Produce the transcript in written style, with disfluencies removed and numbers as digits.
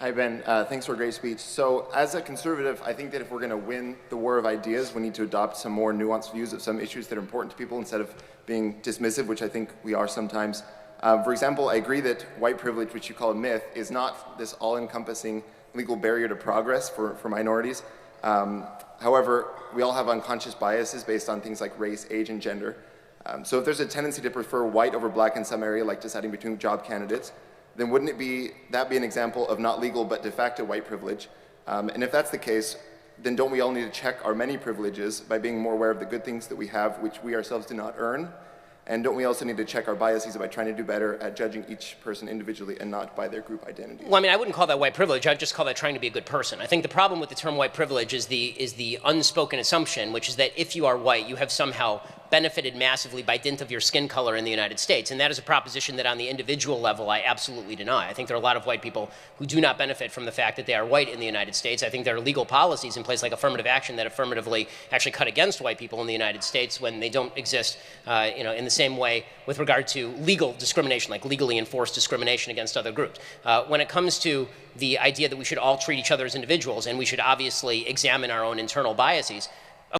Hi, Ben. Thanks for a great speech. So as a conservative, I think that if we're going to win the war of ideas, we need to adopt some more nuanced views of some issues that are important to people instead of being dismissive, which I think we are sometimes. For example, I agree that white privilege, which you call a myth, is not this all-encompassing legal barrier to progress for minorities. However, we all have unconscious biases based on things like race, age, and gender. So if there's a tendency to prefer white over black in some area, like deciding between job candidates, then wouldn't that be an example of not legal but de facto white privilege? And if that's the case, then don't we all need to check our many privileges by being more aware of the good things that we have which we ourselves do not earn? And don't we also need to check our biases by trying to do better at judging each person individually and not by their group identity? Well, I mean, I wouldn't call that white privilege. I'd just call that trying to be a good person. I think the problem with the term white privilege is the unspoken assumption, which is that if you are white, you have somehow benefited massively by dint of your skin color in the United States. And that is a proposition that on the individual level, I absolutely deny. I think there are a lot of white people who do not benefit from the fact that they are white in the United States. I think there are legal policies in place like affirmative action that affirmatively actually cut against white people in the United States when they don't exist in the same way with regard to legal discrimination, like legally enforced discrimination against other groups. When it comes to the idea that we should all treat each other as individuals and we should obviously examine our own internal biases,